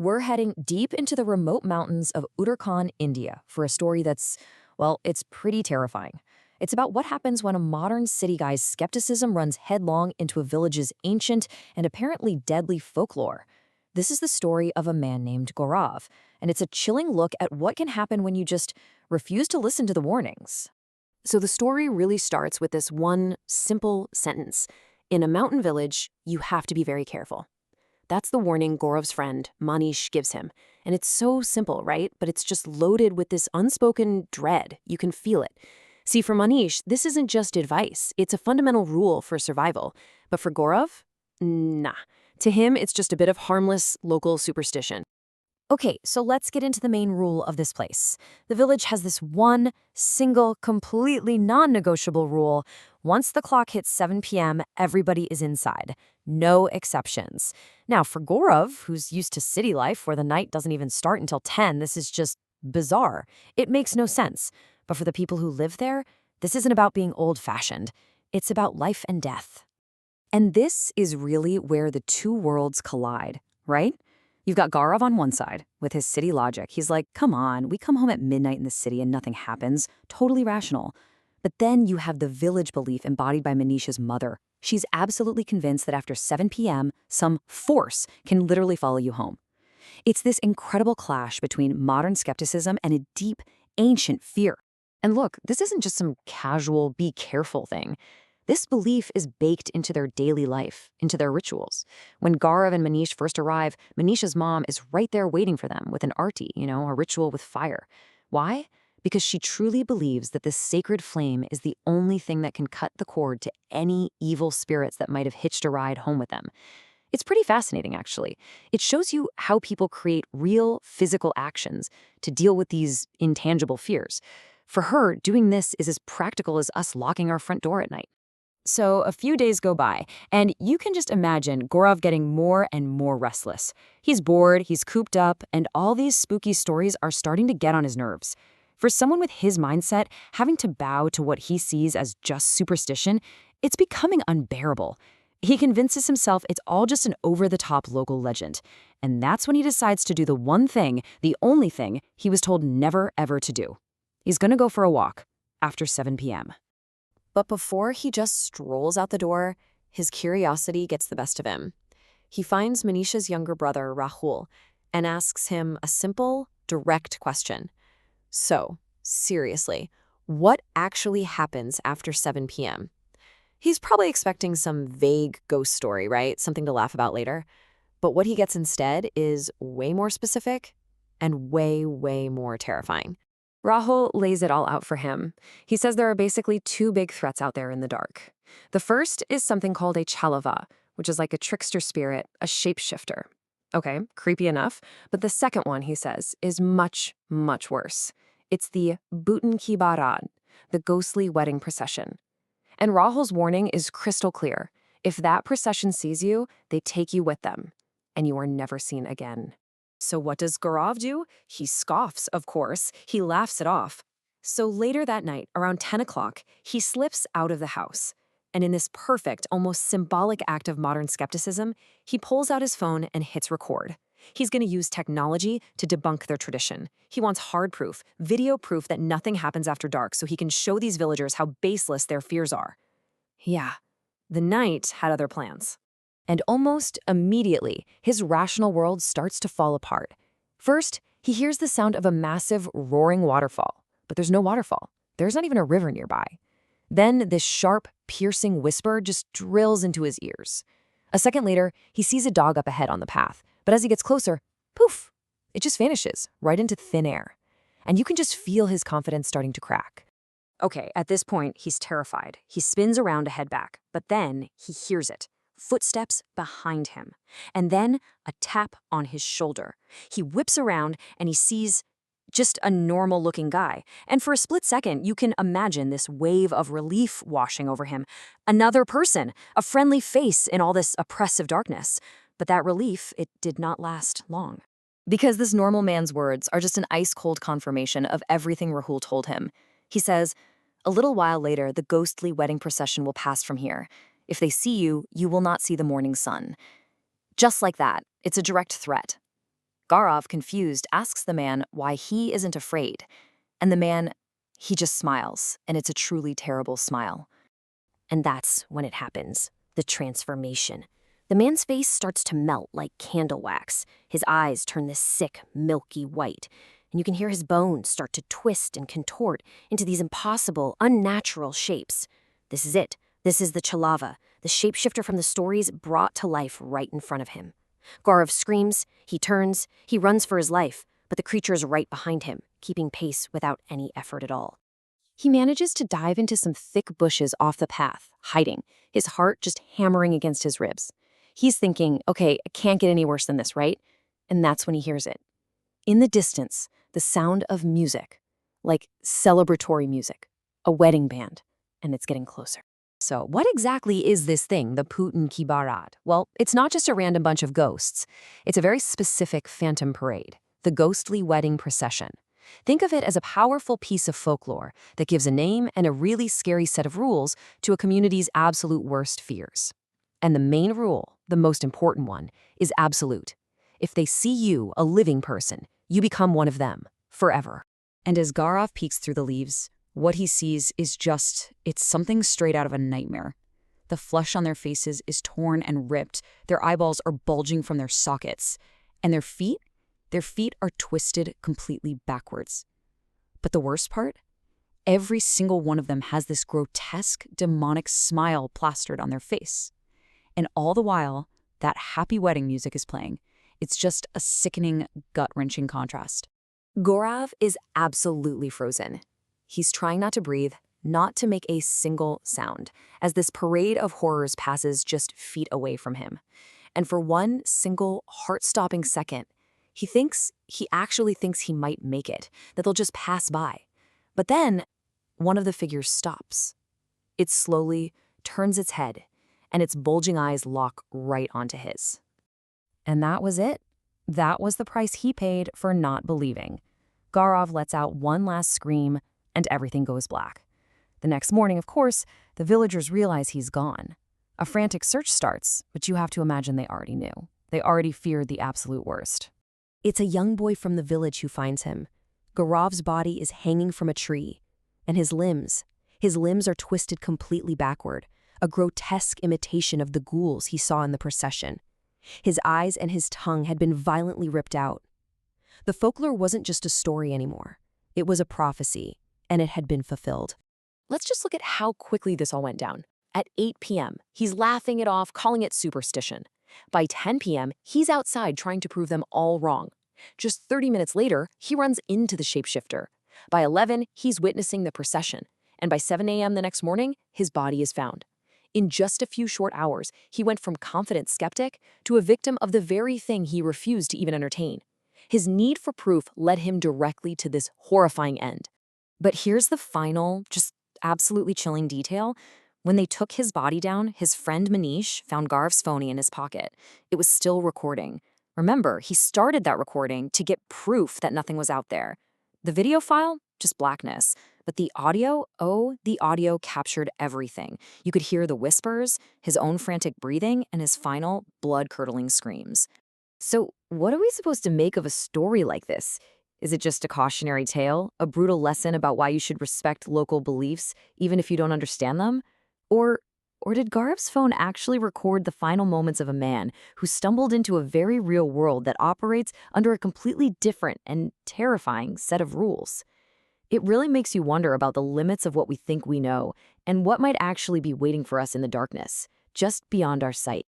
We're heading deep into the remote mountains of Uttarakhand, India, for a story that's, well, it's pretty terrifying. It's about what happens when a modern city guy's skepticism runs headlong into a village's ancient and apparently deadly folklore. This is the story of a man named Gaurav, and it's a chilling look at what can happen when you just refuse to listen to the warnings. So the story really starts with this one simple sentence. In a mountain village, you have to be very careful. That's the warning Gaurav's friend, Manish, gives him. And it's so simple, right? But it's just loaded with this unspoken dread. You can feel it. See, for Manish, this isn't just advice. It's a fundamental rule for survival. But for Gaurav? Nah. To him, it's just a bit of harmless local superstition. Okay, so let's get into the main rule of this place. The village has this one, single, completely non-negotiable rule. Once the clock hits 7 p.m., everybody is inside. No exceptions. Now, for Gaurav, who's used to city life where the night doesn't even start until 10, this is just bizarre. It makes no sense. But for the people who live there, this isn't about being old-fashioned. It's about life and death. And this is really where the two worlds collide, right? You've got Gaurav on one side, with his city logic. He's like, come on, we come home at midnight in the city and nothing happens. Totally rational. But then you have the village belief embodied by Manisha's mother. She's absolutely convinced that after 7 p.m., some force can literally follow you home. It's this incredible clash between modern skepticism and a deep, ancient fear. And look, this isn't just some casual, be careful thing. This belief is baked into their daily life, into their rituals. When Gaurav and Manish first arrive, Manisha's mom is right there waiting for them with an arti, a ritual with fire. Why? Because she truly believes that this sacred flame is the only thing that can cut the cord to any evil spirits that might have hitched a ride home with them. It's pretty fascinating, actually. It shows you how people create real physical actions to deal with these intangible fears. For her, doing this is as practical as us locking our front door at night. So a few days go by, and you can just imagine Gaurav getting more and more restless. He's bored, he's cooped up, and all these spooky stories are starting to get on his nerves. For someone with his mindset, having to bow to what he sees as just superstition, it's becoming unbearable. He convinces himself it's all just an over-the-top local legend. And that's when he decides to do the one thing, the only thing, he was told never, ever to do. He's gonna go for a walk after 7 p.m. But before he just strolls out the door, his curiosity gets the best of him. He finds Manisha's younger brother, Rahul, and asks him a simple, direct question. So, seriously, what actually happens after 7 p.m.? He's probably expecting some vague ghost story, right? Something to laugh about later. But what he gets instead is way more specific and way, way more terrifying. Rahul lays it all out for him. He says there are basically two big threats out there in the dark. The first is something called a chalava, which is like a trickster spirit, a shapeshifter. Okay, creepy enough. But the second one, he says, is much, much worse. It's the Bhoot ki Barat, the ghostly wedding procession. And Rahul's warning is crystal clear. If that procession sees you, they take you with them, and you are never seen again. So what does Gaurav do? He scoffs, of course. He laughs it off. So later that night, around 10 o'clock, he slips out of the house. And in this perfect, almost symbolic act of modern skepticism, he pulls out his phone and hits record. He's going to use technology to debunk their tradition. He wants hard proof, video proof that nothing happens after dark so he can show these villagers how baseless their fears are. Yeah, the knight had other plans. And almost immediately, his rational world starts to fall apart. First, he hears the sound of a massive, roaring waterfall. But there's no waterfall. There's not even a river nearby. Then this sharp, piercing whisper just drills into his ears. A second later, he sees a dog up ahead on the path. But as he gets closer, poof, it just vanishes right into thin air. And you can just feel his confidence starting to crack. Okay, at this point, he's terrified. He spins around to head back. But then he hears it. Footsteps behind him, and then a tap on his shoulder. He whips around and he sees just a normal-looking guy. And for a split second, you can imagine this wave of relief washing over him. Another person, a friendly face in all this oppressive darkness. But that relief, it did not last long. Because this normal man's words are just an ice-cold confirmation of everything Rahul told him. He says, a little while later, the ghostly wedding procession will pass from here. If they see you, you will not see the morning sun. Just like that, it's a direct threat. Gaurav, confused, asks the man why he isn't afraid. And the man, he just smiles, and it's a truly terrible smile. And that's when it happens, the transformation. The man's face starts to melt like candle wax. His eyes turn this sick, milky white, and you can hear his bones start to twist and contort into these impossible, unnatural shapes. This is it. This is the Chalava, the shapeshifter from the stories brought to life right in front of him. Gaurav screams, he turns, he runs for his life, but the creature's right behind him, keeping pace without any effort at all. He manages to dive into some thick bushes off the path, hiding, his heart just hammering against his ribs. He's thinking, okay, it can't get any worse than this, right? And that's when he hears it. In the distance, the sound of music, like celebratory music, a wedding band, and it's getting closer. So what exactly is this thing, the Bhoot ki Barat? Well, it's not just a random bunch of ghosts. It's a very specific phantom parade, the ghostly wedding procession. Think of it as a powerful piece of folklore that gives a name and a really scary set of rules to a community's absolute worst fears. And the main rule, the most important one, is absolute. If they see you, a living person, you become one of them, forever. And as Gaurav peeks through the leaves, what he sees is it's something straight out of a nightmare. The flesh on their faces is torn and ripped, their eyeballs are bulging from their sockets, and their feet are twisted completely backwards. But the worst part? Every single one of them has this grotesque, demonic smile plastered on their face. And all the while, that happy wedding music is playing. It's just a sickening, gut-wrenching contrast. Gaurav is absolutely frozen. He's trying not to breathe, not to make a single sound, as this parade of horrors passes just feet away from him. And for one single, heart-stopping second, he actually thinks he might make it, that they'll just pass by. But then, one of the figures stops. It slowly turns its head, and its bulging eyes lock right onto his. And that was it. That was the price he paid for not believing. Gaurav lets out one last scream, and everything goes black. The next morning, of course, the villagers realize he's gone. A frantic search starts, but you have to imagine they already knew. They already feared the absolute worst. It's a young boy from the village who finds him. Gaurav's body is hanging from a tree, and his limbs are twisted completely backward, a grotesque imitation of the ghouls he saw in the procession. His eyes and his tongue had been violently ripped out. The folklore wasn't just a story anymore. It was a prophecy, and it had been fulfilled. Let's just look at how quickly this all went down. At 8 p.m., he's laughing it off, calling it superstition. By 10 p.m., he's outside trying to prove them all wrong. Just 30 minutes later, he runs into the shapeshifter. By 11, he's witnessing the procession. And by 7 a.m. the next morning, his body is found. In just a few short hours, he went from confident skeptic to a victim of the very thing he refused to even entertain. His need for proof led him directly to this horrifying end. But here's the final, just absolutely chilling detail. When they took his body down, his friend Manish found Gaurav's phone in his pocket. It was still recording. Remember, he started that recording to get proof that nothing was out there. The video file? Just blackness. But the audio? Oh, the audio captured everything. You could hear the whispers, his own frantic breathing, and his final, blood-curdling screams. So, what are we supposed to make of a story like this? Is it just a cautionary tale, a brutal lesson about why you should respect local beliefs, even if you don't understand them? Or did Gaurav's phone actually record the final moments of a man who stumbled into a very real world that operates under a completely different and terrifying set of rules? It really makes you wonder about the limits of what we think we know and what might actually be waiting for us in the darkness, just beyond our sight.